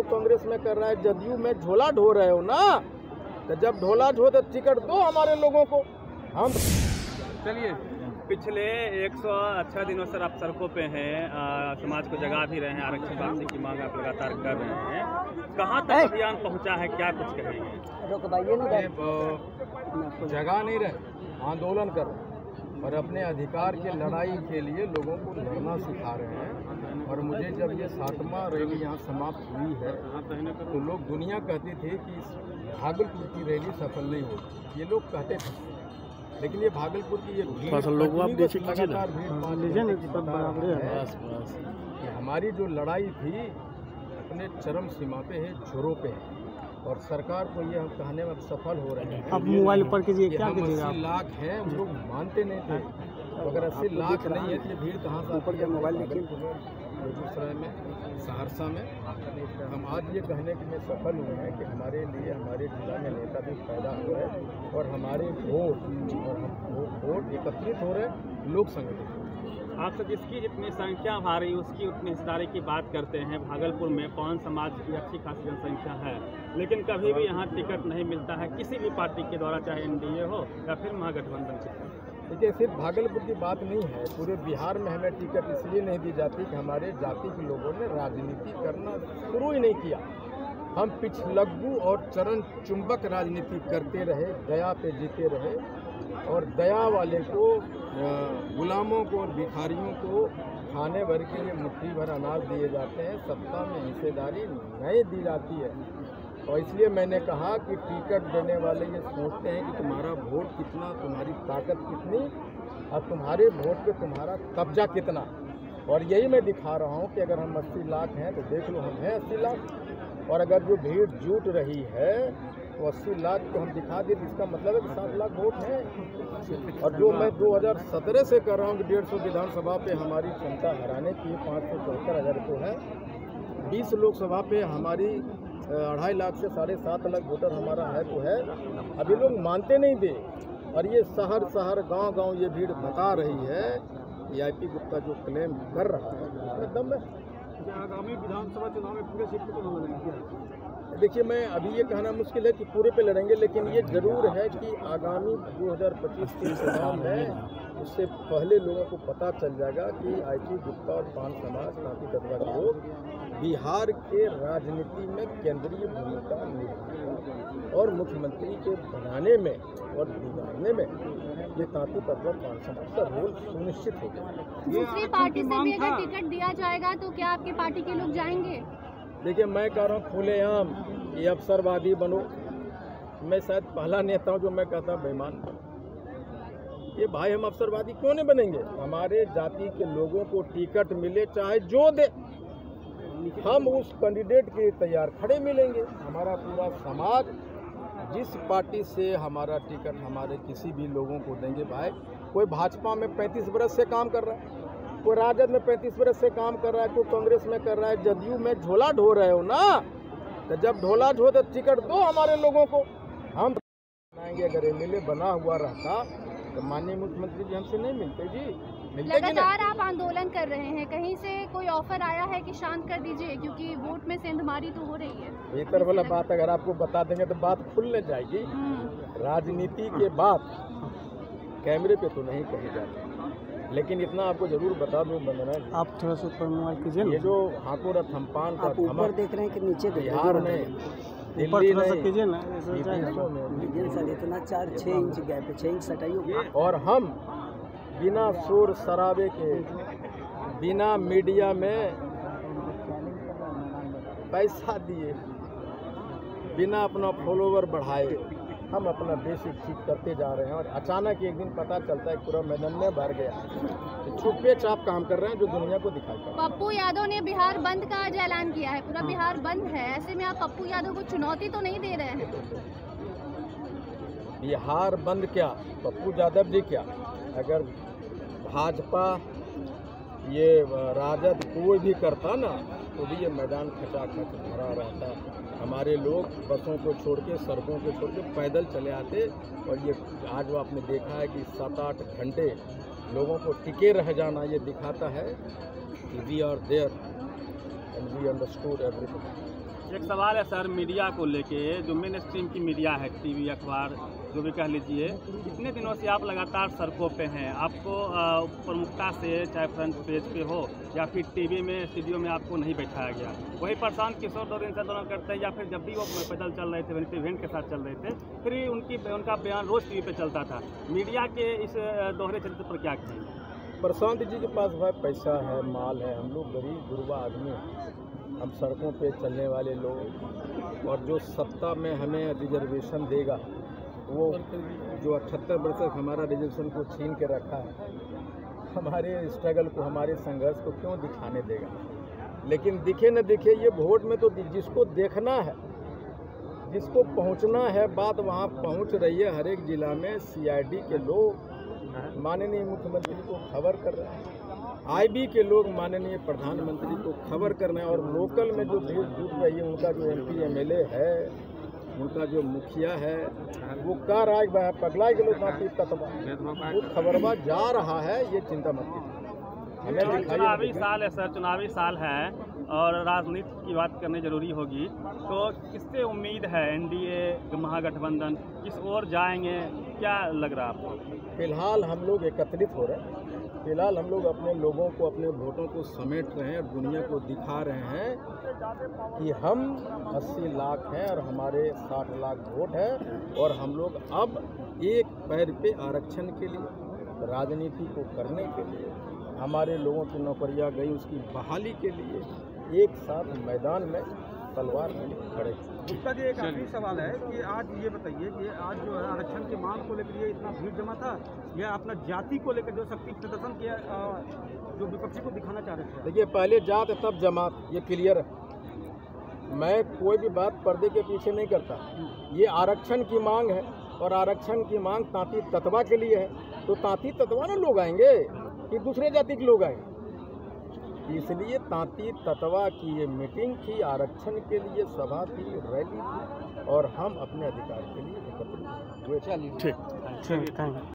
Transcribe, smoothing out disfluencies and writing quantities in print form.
कांग्रेस में कर रहा है, जदयू में झोला ढो रहे हो ना, तो जब ढोला ढो तो टिकट दो हमारे लोगों को। हम चलिए, पिछले 100 दिनों से आप सड़कों पे हैं, समाज को जगा भी रहे हैं, आरक्षण वापसी की मांग आप लगातार कर रहे हैं। कहाँ तक अभियान पहुँचा है, क्या कुछ कहेंगे? जगा नहीं रहे, आंदोलन कर रहे हैं और अपने अधिकार के लड़ाई के लिए लोगों को लड़ना सिखा रहे हैं। और मुझे जब ये 7वां रैली यहाँ समाप्त हुई है तो लोग दुनिया कहती थी कि भागलपुर की रैली सफल नहीं होगी, ये लोग कहते थे, लेकिन ये भागलपुर की ये लगातार भीड़ हमारी जो लड़ाई थी अपने चरम सीमा पे है, छोरों पे है, और सरकार को ये हम कहने में सफल हो रहे हैं। अब मोबाइल पर कीजिए, क्या कीजिएगा? 80 लाख है, हम लोग मानते नहीं थे, तो अगर 80 लाख नहीं है तो भीड़ कहाँ से ऊपर के मोबाइल बेगूसराय में, सहरसा में। हम आज ये कहने के लिए सफल हुए हैं कि हमारे लिए हमारे जिला में नेता भी पैदा हुए हैं और हमारे वोट एकत्रित हो रहे, लोग संगठित। आप सब जिसकी जितनी संख्या आ रही है उसकी उतनी हिस्सेदारी की बात करते हैं। भागलपुर में पवन समाज की अच्छी खासी जनसंख्या है, लेकिन कभी भी यहाँ टिकट नहीं मिलता है किसी भी पार्टी के द्वारा, चाहे एनडीए हो या फिर महागठबंधन के। देखिए, सिर्फ भागलपुर की बात नहीं है, पूरे बिहार में हमें टिकट इसलिए नहीं दी जाती कि हमारे जाति के लोगों ने राजनीति करना शुरू ही नहीं किया। हम पिछलग्गू और चरण चुंबक राजनीति करते रहे, दया पे जीते रहे, और दया वाले को, गुलामों को और भिखारियों को खाने भर के लिए मुट्ठी भर अनाज दिए जाते हैं, सत्ता में हिस्सेदारी नहीं दी जाती है। और इसलिए मैंने कहा कि टिकट देने वाले ये सोचते हैं कि तुम्हारा वोट कितना, तुम्हारी ताकत कितनी और तुम्हारे वोट पे तुम्हारा कब्जा कितना। और यही मैं दिखा रहा हूँ कि अगर हम 80 लाख हैं तो देख लो, हम हैं 80 लाख, और अगर जो भीड़ जुट रही है तो 80 लाख को हम दिखा दें, इसका मतलब है कि 7 लाख वोट हैं। और जो मैं 2017 से कर रहा हूँ कि 150 विधानसभा पे हमारी क्षमता हराने की 574,000 को है, 20 लोकसभा पे हमारी 2.5 लाख से 7.5 लाख वोटर हमारा है तो है। अभी लोग मानते नहीं थे, और ये शहर शहर गांव गांव ये भीड़ बता रही है। VIP गुप्ता जो क्लेम कर रहा है उसमें दम है। आगामी विधानसभा चुनाव में पूरे सीट पे तो लड़ेंगे। देखिए, मैं अभी ये कहना मुश्किल है कि पूरे पे लड़ेंगे, लेकिन ये जरूर है कि आगामी 2025 के चुनाव में उससे पहले लोगों को पता चल जाएगा कि IP गुप्ता और पान समाज तांती तत्वा के लोग बिहार के राजनीति में केंद्रीय भूमिका निभाएगा और मुख्यमंत्री के बनाने में और बिगाड़ने में ये तांती तत्वा पान समाज का रोल सुनिश्चित होगा। दूसरी पार्टी से भी अगर टिकट दिया जाएगा तो क्या आपकी पार्टी के लोग जाएंगे? देखिए, मैं कह रहा हूँ खुलेआम ये अवसरवादी बनो। मैं शायद पहला नेता हूँ जो मैं कहता हूँ बेईमान। ये भाई, हम अवसरवादी क्यों नहीं बनेंगे? हमारे जाति के लोगों को टिकट मिले चाहे जो दे, हम उस कैंडिडेट के तैयार खड़े मिलेंगे। हमारा पूरा समाज जिस पार्टी से हमारा टिकट हमारे किसी भी लोगों को देंगे, भाई कोई भाजपा में 35 बरस से काम कर रहा है, कोई राजद में 35 बरस से काम कर रहा है, कोई कांग्रेस में कर रहा है, जदयू में झोला ढो रहे हो ना, तो जब ढोला ढो तो टिकट दो हमारे लोगों को। हम बनाएंगे। अगर MLA बना हुआ रहता तो माननीय मुख्यमंत्री जी हमसे नहीं मिलते जी। लगातार आप आंदोलन कर रहे हैं, कहीं से कोई ऑफर आया है कि शांत कर दीजिए, क्योंकि वोट में सेंधमारी तो हो रही है? भीतर वाला बात अगर आपको बता देंगे तो बात खुलने जाएगी। राजनीति के बात कैमरे पे तो नहीं कही जाती, लेकिन इतना आपको जरूर बता दूं बंदना, आप थोड़ा सा ऊपर मोबाइल कीजिए। ये जो हाकुर थम्पान का ऊपर देख रहे हैं कि नीचे बिहार में, दिल्ली में इतना 4-6 इंच गैप है, 6 इंच सटाइए। और हम बिना शोर शराबे के, बिना मीडिया में पैसा दिए, बिना अपना फॉलोवर बढ़ाए हम अपना बेसिक ठीक करते जा रहे हैं। और अचानक एक दिन पता चलता है पूरा मैदान में भर गया, तो छुपे चाप काम कर रहे हैं जो दुनिया को दिखाई पड़ा। पप्पू यादव ने बिहार बंद का आज ऐलान किया है, पूरा बिहार बंद है, ऐसे में आप पप्पू यादव को चुनौती तो नहीं दे रहे हैं? बिहार बंद क्या, पप्पू यादव जी क्या, अगर भाजपा ये राजद कोई भी करता ना तो भी ये मैदान खचाखच भरा रहता। हमारे लोग बसों को छोड़ के, सड़कों को छोड़ के पैदल चले आते, और ये आज वो आपने देखा है कि 7-8 घंटे लोगों को टिके रह जाना ये दिखाता है कि we are there and we understood everything. एक सवाल है सर, मीडिया को लेके, जो मेन स्ट्रीम की मीडिया है, टीवी, अखबार, जो भी कह लीजिए, इतने दिनों से आप लगातार सड़कों पे हैं। आपको प्रमुखता से, चाहे फ्रंट पेज पे हो या फिर टीवी में स्टूडियो में, आपको नहीं बैठाया गया। वही प्रशांत किशोर 2 दिन से आंदोलन करते हैं, या फिर जब भी वो पैदल चल रहे थे, इवेंट के साथ चल रहे थे, फिर उनका बयान रोज़ टीवी पे चलता था। मीडिया के इस दोहरे चरित्र पर क्या कहें? प्रशांत जी के पास भाई पैसा है, माल है, हम लोग गरीब गुरबा आदमी हैं। हम सड़कों पे चलने वाले लोग, और जो सत्ता में हमें रिजर्वेशन देगा, वो जो 78 वर्ष तक हमारा रिजर्वेशन को छीन के रखा है, हमारे स्ट्रगल को, हमारे संघर्ष को क्यों दिखाने देगा? लेकिन दिखे न दिखे, ये वोट में तो जिसको देखना है, जिसको पहुंचना है, बात वहां पहुंच रही है। हर एक जिला में सीआईडी के लोग माननीय मुख्यमंत्री को खबर कर रहे हैं, आईबी के लोग माननीय प्रधानमंत्री को खबर कर रहे हैं, और लोकल में जो भीड़ जुट रही है, उनका जो MP MLA है, उनका जो मुखिया है, वो कह रहा है पगला के लोग वो खबरवा जा रहा है। ये चिंता मत कीजिए। चुनावी साल है सर, चुनावी साल है और राजनीति की बात करनी जरूरी होगी, तो किससे उम्मीद है? एनडीए, महागठबंधन, किस ओर जाएंगे, क्या लग रहा है आपको? फिलहाल हम लोग एकत्रित हो रहे हैं। फिलहाल हम लोग अपने लोगों को, अपने वोटों को समेट रहे हैं और दुनिया को दिखा रहे हैं कि हम 80 लाख हैं और हमारे 60 लाख वोट है, और हम लोग अब एक पैर पे आरक्षण के लिए, राजनीति को करने के लिए, हमारे लोगों की नौकरियां गई उसकी बहाली के लिए एक साथ मैदान में तलवार में खड़े। उसका जो एक आखिरी सवाल है कि आज ये बताइए कि आज जो है आरक्षण की मांग को लेकर ये इतना भीड़ जमा था, या अपना जाति को लेकर जो शक्ति प्रदर्शन किया, जो विपक्षी को दिखाना चाह रहे थे? देखिए, पहले जात तब जमात, ये क्लियर है। मैं कोई भी बात पर्दे के पीछे नहीं करता। ये आरक्षण की मांग है, और आरक्षण की मांग तांती ततवा के लिए है, तो तांती ततवा ना लोग आएंगे कि दूसरे जाति के लोग आएंगे। इसलिए तांती ततवा की ये मीटिंग थी, आरक्षण के लिए सभा थी, रैली थी, और हम अपने अधिकार के लिए एकत्रित हुए। ठीक, थैंक यू।